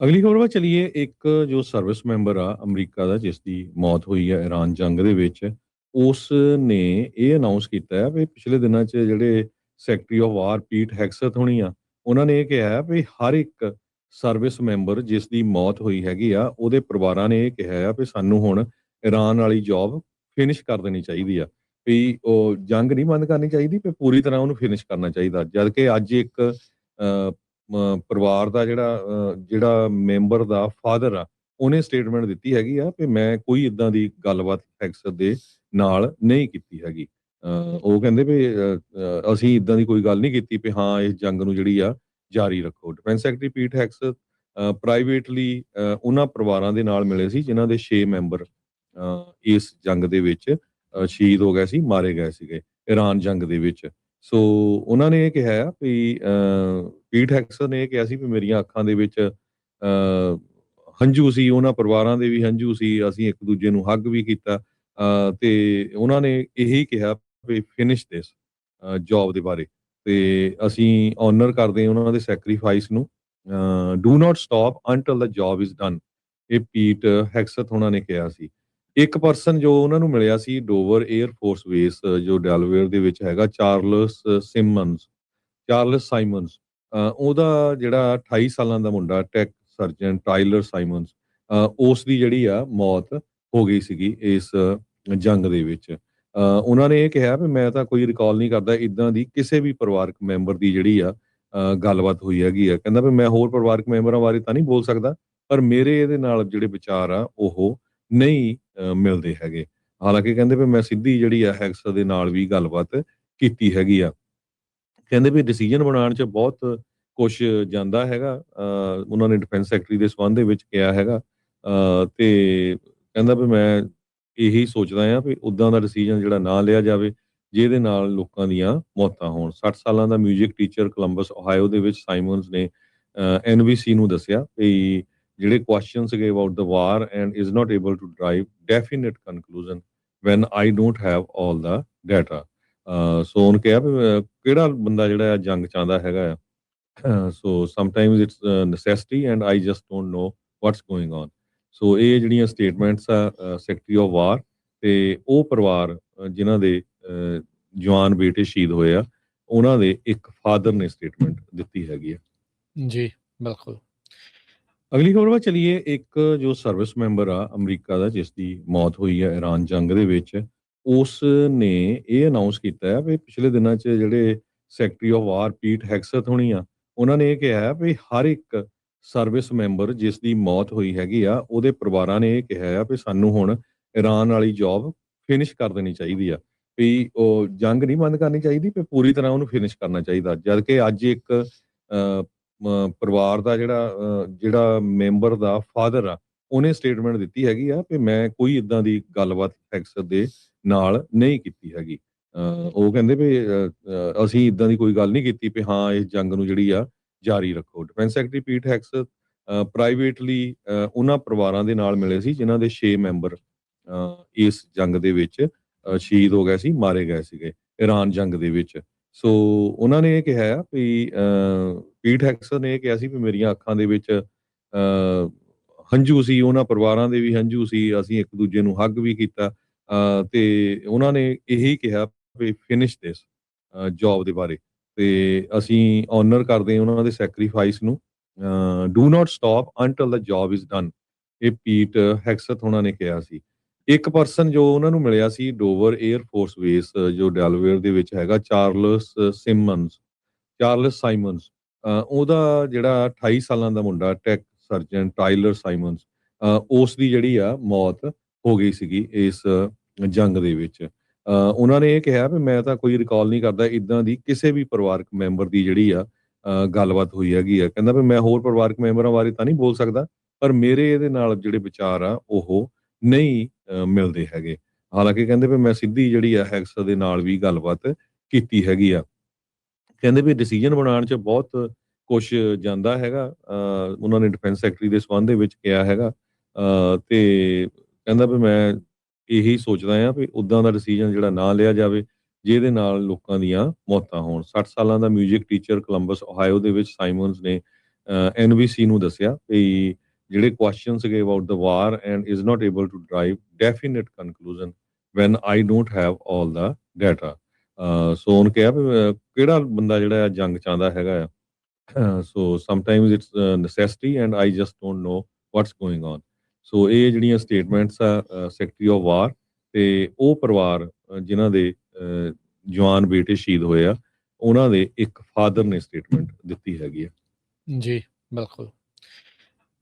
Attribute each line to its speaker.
Speaker 1: ਅਗਲੀ ਖਬਰ ਵੱਲ ਚਲੀਏ। ਇੱਕ ਜੋ ਸਰਵਿਸ ਮੈਂਬਰ ਆ ਅਮਰੀਕਾ ਦਾ, ਜਿਸ ਦੀ ਮੌਤ ਹੋਈ ਹੈ ਇਰਾਨ ਜੰਗ ਦੇ ਵਿੱਚ, ਉਸ ਨੇ ਇਹ ਅਨਾਉਂਸ ਕੀਤਾ ਹੈ ਵੀ ਪਿਛਲੇ ਦਿਨਾਂ 'ਚ ਜਿਹੜੇ ਸੈਕਟਰੀ ਆਫ ਵਾਰ ਪੀਟ ਹੈਗਸਥ ਹੋਣੀ ਆ, ਉਹਨਾਂ ਨੇ ਇਹ ਕਿਹਾ ਹੈ ਵੀ ਹਰ ਇੱਕ ਸਰਵਿਸ ਮੈਂਬਰ ਜਿਸ ਦੀ ਮੌਤ ਹੋਈ ਹੈਗੀ ਆ, ਉਹਦੇ ਪਰਿਵਾਰਾਂ ਨੇ ਇਹ ਕਿਹਾ ਆ ਵੀ ਸਾਨੂੰ ਹੁਣ ਇਰਾਨ ਵਾਲੀ ਜੌਬ ਫਿਨਿਸ਼ ਕਰ ਦੇਣੀ ਚਾਹੀਦੀ ਆ, ਵੀ ਉਹ ਜੰਗ ਨਹੀਂ ਬੰਦ ਕਰਨੀ ਚਾਹੀਦੀ, ਵੀ ਪੂਰੀ ਤਰ੍ਹਾਂ ਉਹਨੂੰ ਫਿਨਿਸ਼ ਕਰਨਾ ਚਾਹੀਦਾ। ਜਦ ਕਿ ਅੱਜ ਇੱਕ ਪਰਿਵਾਰ ਦਾ ਜਿਹੜਾ ਮੈਂਬਰ ਦਾ ਫਾਦਰ ਆ, ਉਹਨੇ ਸਟੇਟਮੈਂਟ ਦਿੱਤੀ ਹੈਗੀ ਆ ਵੀ ਮੈਂ ਕੋਈ ਇਦਾਂ ਦੀ ਗੱਲਬਾਤ ਹੈਗਸਥ ਦੇ ਨਾਲ ਨਹੀਂ ਕੀਤੀ ਹੈਗੀ। ਉਹ ਕਹਿੰਦੇ ਵੀ ਅਸੀਂ ਇਦਾਂ ਦੀ ਕੋਈ ਗੱਲ ਨਹੀਂ ਕੀਤੀ ਵੀ ਹਾਂ ਇਸ ਜੰਗ ਨੂੰ ਜਿਹੜੀ ਆ ਜਾਰੀ ਰੱਖੋ। ਡਿਫੈਂਸ ਸੈਕਟਰੀ ਪੀਟ ਹੈਗਸਥ ਪ੍ਰਾਈਵੇਟਲੀ ਉਹਨਾਂ ਪਰਿਵਾਰਾਂ ਦੇ ਨਾਲ ਮਿਲੇ ਸੀ ਜਿਨ੍ਹਾਂ ਦੇ 6 ਮੈਂਬਰ ਇਸ ਜੰਗ ਦੇ ਵਿੱਚ ਸ਼ਹੀਦ ਹੋ ਗਏ ਸੀ, ਮਾਰੇ ਗਏ ਸੀਗੇ ਇਰਾਨ ਜੰਗ ਦੇ ਵਿੱਚ। ਸੋ ਉਹਨਾਂ ਨੇ ਇਹ ਕਿਹਾ ਆ ਵੀ ਪੀਟ ਹੈਗਸਥ ਨੇ ਇਹ ਕਿਹਾ ਸੀ ਵੀ ਮੇਰੀਆਂ ਅੱਖਾਂ ਦੇ ਵਿੱਚ ਹੰਝੂ ਸੀ, ਉਹਨਾਂ ਪਰਿਵਾਰਾਂ ਦੇ ਵੀ ਹੰਝੂ ਸੀ, ਅਸੀਂ ਇੱਕ ਦੂਜੇ ਨੂੰ ਹੱਗ ਵੀ ਕੀਤਾ, ਤੇ ਉਹਨਾਂ ਨੇ ਇਹੀ ਕਿਹਾ ਵੀ ਫਿਨਿਸ਼ ਦਿਸ ਜੌਬ ਦੇ ਬਾਰੇ, ਤੇ ਅਸੀਂ ਆਨਰ ਕਰਦੇ ਹਾਂ ਉਹਨਾਂ ਦੇ ਸੈਕਰੀਫਾਈਸ ਨੂੰ। Do not stop until the job is done, ਇਹ ਪੀਟ ਹੈਗਸਥ ਉਹਨਾਂ ਨੇ ਕਿਹਾ ਸੀ। ਇੱਕ ਪਰਸਨ ਜੋ ਉਹਨਾਂ ਨੂੰ ਮਿਲਿਆ ਸੀ ਡੋਵਰ 에ਅਰ ਫੋਰਸ ਬੇਸ, ਜੋ ਡੈਲਵੇਅਰ ਦੇ ਵਿੱਚ ਹੈਗਾ, ਚਾਰਲਸ ਸਾਈਮਨਸ, ਉਹਦਾ ਜਿਹੜਾ 28 ਸਾਲਾਂ ਦਾ ਮੁੰਡਾ ਟੈਕ ਸਰਜਨ ਟਾਇਲਰ ਸਾਈਮਨਸ, ਉਸ ਦੀ ਜਿਹੜੀ ਆ ਮੌਤ ਹੋ ਗਈ ਸੀਗੀ ਇਸ ਜੰਗ ਦੇ ਵਿੱਚ। ਉਹਨਾਂ ਨੇ ਇਹ ਕਿਹਾ ਵੀ ਮੈਂ ਤਾਂ ਕੋਈ ਰਿਕਾਲ ਨਹੀਂ ਕਰਦਾ ਇਦਾਂ ਦੀ ਕਿਸੇ ਵੀ ਪਰਿਵਾਰਕ ਮੈਂਬਰ ਦੀ ਜਿਹੜੀ ਆ ਗੱਲਬਾਤ ਹੋਈ ਹੈਗੀ ਆ। ਕਹਿੰਦਾ ਵੀ ਮੈਂ ਹੋਰ ਪਰਿਵਾਰਕ ਮੈਂਬਰਾਂ ਬਾਰੇ ਤਾਂ ਨਹੀਂ ਬੋਲ ਸਕਦਾ, ਪਰ ਮੇਰੇ ਇਹਦੇ ਨਾਲ ਜਿਹੜੇ ਵਿਚਾਰ ਆ ਉਹ ਨਹੀਂ ਮਿਲਦੇ ਹੈਗੇ। ਹਾਲਾਂਕਿ ਕਹਿੰਦੇ ਵੀ ਮੈਂ ਸਿੱਧੀ ਜਿਹੜੀ ਆ ਹੈਗਸਥ ਦੇ ਨਾਲ ਵੀ ਗੱਲਬਾਤ ਕੀਤੀ ਹੈਗੀ ਆ। ਕਹਿੰਦੇ ਵੀ ਡਿਸੀਜਨ ਬਣਾਉਣ 'ਚ ਬਹੁਤ ਕੁਛ ਜਾਂਦਾ ਹੈਗਾ। ਉਹਨਾਂ ਨੇ ਡਿਫੈਂਸ ਸੈਕਟਰੀ ਦੇ ਸੰਬੰਧ ਦੇ ਵਿੱਚ ਕਿਹਾ ਹੈਗਾ, ਤੇ ਕਹਿੰਦਾ ਵੀ ਮੈਂ ਇਹੀ ਸੋਚਦਾ ਆ ਵੀ ਉੱਦਾਂ ਦਾ ਡਿਸੀਜਨ ਜਿਹੜਾ ਨਾ ਲਿਆ ਜਾਵੇ ਜਿਹਦੇ ਨਾਲ ਲੋਕਾਂ ਦੀਆਂ ਮੌਤਾਂ ਹੋਣ। 60 ਸਾਲਾਂ ਦਾ ਮਿਊਜ਼ਿਕ ਟੀਚਰ ਕੋਲੰਬਸ ਓਹਾਇਓ ਦੇ ਵਿੱਚ ਸਾਈਮਨਸ ਨੇ NBC ਨੂੰ ਦੱਸਿਆ ਵੀ ਜਿਹੜੇ ਕੁਐਸਚਨ ਸੀਗੇ about the war and is not able to drive definite conclusion when I don't have all the data. So ਉਹਨੇ ਕਿਹਾ ਵੀ ਕਿਹੜਾ ਬੰਦਾ ਜਿਹੜਾ ਆ ਜੰਗ ਚਾਹੁੰਦਾ ਹੈਗਾ ਆ। So sometimes it's necessity and I just don't know what's going on. So ਇਹ ਜਿਹੜੀਆਂ ਸਟੇਟਮੈਂਟਸ ਆ ਸੈਕਟਰੀ ਆਫ ਵਾਰ ਤੇ ਉਹ ਪਰਿਵਾਰ ਜਿਨ੍ਹਾਂ ਦੇ ਜਵਾਨ ਬੇਟੇ ਸ਼ਹੀਦ ਹੋਏ ਆ, ਉਹਨਾਂ ਦੇ ਇੱਕ ਫਾਦਰ ਨੇ ਸਟੇਟਮੈਂਟ ਦਿੱਤੀ ਹੈਗੀ ਆ।
Speaker 2: ਜੀ ਬਿਲਕੁਲ।
Speaker 1: ਅਗਲੀ ਖਬਰ ਵੱਲ ਚਲੀਏ। ਇੱਕ ਜੋ ਸਰਵਿਸ ਮੈਂਬਰ ਆ ਅਮਰੀਕਾ ਦਾ, ਜਿਸ ਦੀ ਮੌਤ ਹੋਈ ਹੈ ਇਰਾਨ ਜੰਗ ਦੇ ਵਿੱਚ, ਉਸ ਨੇ ਇਹ ਅਨਾਉਂਸ ਕੀਤਾ ਹੈ ਵੀ ਪਿਛਲੇ ਦਿਨਾਂ 'ਚ ਜਿਹੜੇ ਸੈਕਟਰੀ ਆਫ ਵਾਰ ਪੀਟ ਹੈਗਸਥ ਹੋਣੀ ਆ, ਉਹਨਾਂ ਨੇ ਇਹ ਕਿਹਾ ਹੈ ਵੀ ਹਰ ਇੱਕ ਸਰਵਿਸ ਮੈਂਬਰ ਜਿਸ ਦੀ ਮੌਤ ਹੋਈ ਹੈਗੀ ਆ, ਉਹਦੇ ਪਰਿਵਾਰਾਂ ਨੇ ਇਹ ਕਿਹਾ ਆ ਵੀ ਸਾਨੂੰ ਹੁਣ ਇਰਾਨ ਵਾਲੀ ਜੌਬ ਫਿਨਿਸ਼ ਕਰ ਦੇਣੀ ਚਾਹੀਦੀ ਆ, ਵੀ ਉਹ ਜੰਗ ਨਹੀਂ ਬੰਦ ਕਰਨੀ ਚਾਹੀਦੀ, ਵੀ ਪੂਰੀ ਤਰ੍ਹਾਂ ਉਹਨੂੰ ਫਿਨਿਸ਼ ਕਰਨਾ ਚਾਹੀਦਾ। ਜਦ ਕਿ ਅੱਜ ਇੱਕ ਪਰਿਵਾਰ ਦਾ ਜਿਹੜਾ ਮੈਂਬਰ ਦਾ ਫਾਦਰ ਆ, ਉਹਨੇ ਸਟੇਟਮੈਂਟ ਦਿੱਤੀ ਹੈਗੀ ਆ ਵੀ ਮੈਂ ਕੋਈ ਇਦਾਂ ਦੀ ਗੱਲਬਾਤ ਹੈਗਸਥ ਦੇ ਨਾਲ ਨਹੀਂ ਕੀਤੀ ਹੈਗੀ। ਉਹ ਕਹਿੰਦੇ ਵੀ ਅਸੀਂ ਇਦਾਂ ਦੀ ਕੋਈ ਗੱਲ ਨਹੀਂ ਕੀਤੀ ਵੀ ਹਾਂ ਇਸ ਜੰਗ ਨੂੰ ਜਿਹੜੀ ਆ ਜਾਰੀ ਰੱਖੋ। ਡਿਫੈਂਸ ਸੈਕਟਰੀ ਪੀਟ ਹੈਗਸਥ ਪ੍ਰਾਈਵੇਟਲੀ ਉਹਨਾਂ ਪਰਿਵਾਰਾਂ ਦੇ ਨਾਲ ਮਿਲੇ ਸੀ ਜਿਨ੍ਹਾਂ ਦੇ 6 ਮੈਂਬਰ ਇਸ ਜੰਗ ਦੇ ਵਿੱਚ ਸ਼ਹੀਦ ਹੋ ਗਏ ਸੀ, ਮਾਰੇ ਗਏ ਸੀਗੇ ਇਰਾਨ ਜੰਗ ਦੇ ਵਿੱਚ। ਸੋ ਉਹਨਾਂ ਨੇ ਇਹ ਕਿਹਾ ਆ ਵੀ ਪੀਟ ਹੈਗਸਥ ਨੇ ਇਹ ਕਿਹਾ ਸੀ ਵੀ ਮੇਰੀਆਂ ਅੱਖਾਂ ਦੇ ਵਿੱਚ ਹੰਝੂ ਸੀ, ਉਹਨਾਂ ਪਰਿਵਾਰਾਂ ਦੇ ਵੀ ਹੰਝੂ ਸੀ, ਅਸੀਂ ਇੱਕ ਦੂਜੇ ਨੂੰ ਹੱਗ ਵੀ ਕੀਤਾ, ਤੇ ਉਹਨਾਂ ਨੇ ਇਹੀ ਕਿਹਾ ਵੀ ਫਿਨਿਸ਼ ਦਿਸ ਜੌਬ ਦੇ ਬਾਰੇ, ਤੇ ਅਸੀਂ ਆਨਰ ਕਰਦੇ ਹਾਂ ਉਹਨਾਂ ਦੇ ਸੈਕਰੀਫਾਈਸ ਨੂੰ। Do not stop until the job is done, ਇਹ ਪੀਟ ਹੈਗਸਥ ਉਹਨਾਂ ਨੇ ਕਿਹਾ ਸੀ। ਇੱਕ ਪਰਸਨ ਜੋ ਉਹਨਾਂ ਨੂੰ ਮਿਲਿਆ ਸੀ ਡੋਵਰ 에ਅਰ ਫੋਰਸ ਬੇਸ, ਜੋ ਡੈਲਵੇਅਰ ਦੇ ਵਿੱਚ ਹੈਗਾ, ਚਾਰਲਸ ਸਾਈਮਨਸ, ਉਹਦਾ ਜਿਹੜਾ 28 ਸਾਲਾਂ ਦਾ ਮੁੰਡਾ ਟੈਕ ਸਰਜਨ ਟਾਇਲਰ ਸਾਈਮਨਸ, ਉਸ ਦੀ ਜਿਹੜੀ ਆ ਮੌਤ ਹੋ ਗਈ ਸੀਗੀ ਇਸ ਜੰਗ ਦੇ ਵਿੱਚ। ਉਹਨਾਂ ਨੇ ਇਹ ਕਿਹਾ ਵੀ ਮੈਂ ਤਾਂ ਕੋਈ ਰਿਕਾਲ ਨਹੀਂ ਕਰਦਾ ਇਦਾਂ ਦੀ ਕਿਸੇ ਵੀ ਪਰਿਵਾਰਕ ਮੈਂਬਰ ਦੀ ਜਿਹੜੀ ਆ ਗੱਲਬਾਤ ਹੋਈ ਹੈਗੀ ਆ। ਕਹਿੰਦਾ ਵੀ ਮੈਂ ਹੋਰ ਪਰਿਵਾਰਕ ਮੈਂਬਰਾਂ ਬਾਰੇ ਤਾਂ ਨਹੀਂ ਬੋਲ ਸਕਦਾ, ਪਰ ਮੇਰੇ ਇਹਦੇ ਨਾਲ ਜਿਹੜੇ ਵਿਚਾਰ ਆ ਉਹ ਨਹੀਂ ਮਿਲਦੇ ਹੈਗੇ। ਹਾਲਾਂਕਿ ਕਹਿੰਦੇ ਵੀ ਮੈਂ ਸਿੱਧੀ ਜਿਹੜੀ ਆ ਹੈਗਸਥ ਦੇ ਨਾਲ ਵੀ ਗੱਲਬਾਤ ਕੀਤੀ ਹੈਗੀ ਆ। ਕਹਿੰਦੇ ਵੀ ਡਿਸੀਜਨ ਬਣਾਉਣ 'ਚ ਬਹੁਤ ਕੁਛ ਜਾਂਦਾ ਹੈਗਾ। ਉਹਨਾਂ ਨੇ ਡਿਫੈਂਸ ਸੈਕਟਰੀ ਦੇ ਸੰਬੰਧ ਦੇ ਵਿੱਚ ਕਿਹਾ ਹੈਗਾ, ਤੇ ਕਹਿੰਦਾ ਵੀ ਮੈਂ ਇਹੀ ਸੋਚਦਾ ਆ ਵੀ ਉੱਦਾਂ ਦਾ ਡਿਸੀਜਨ ਜਿਹੜਾ ਨਾ ਲਿਆ ਜਾਵੇ ਜਿਹਦੇ ਨਾਲ ਲੋਕਾਂ ਦੀਆਂ ਮੌਤਾਂ ਹੋਣ। 60 ਸਾਲਾਂ ਦਾ ਮਿਊਜ਼ਿਕ ਟੀਚਰ ਕੋਲੰਬਸ ਓਹਾਇਓ ਦੇ ਵਿੱਚ ਸਾਈਮਨਸ ਨੇ NBC ਨੂੰ ਦੱਸਿਆ ਵੀ ਜਿਹੜੇ ਕੁਐਸਚਨ ਸੀਗੇ about the war and is not able to drive definite conclusion when I don't have all the data. So ਉਹਨੇ ਕਿਹਾ ਵੀ ਕਿਹੜਾ ਬੰਦਾ ਜਿਹੜਾ ਆ ਜੰਗ ਚਾਹੁੰਦਾ ਹੈਗਾ ਆ। So sometimes it's necessity and I just don't know what's going on. So ਇਹ ਜਿਹੜੀਆਂ ਸਟੇਟਮੈਂਟਸ ਆ ਸੈਕਟਰੀ ਆਫ ਵਾਰ ਤੇ ਉਹ ਪਰਿਵਾਰ ਜਿਨ੍ਹਾਂ ਦੇ ਜਵਾਨ ਬੇਟੇ ਸ਼ਹੀਦ ਹੋਏ ਆ ਉਹਨਾਂ ਦੇ ਇੱਕ ਫਾਦਰ ਨੇ ਸਟੇਟਮੈਂਟ ਦਿੱਤੀ ਹੈਗੀ ਆ।
Speaker 2: जी, बिल्कुल।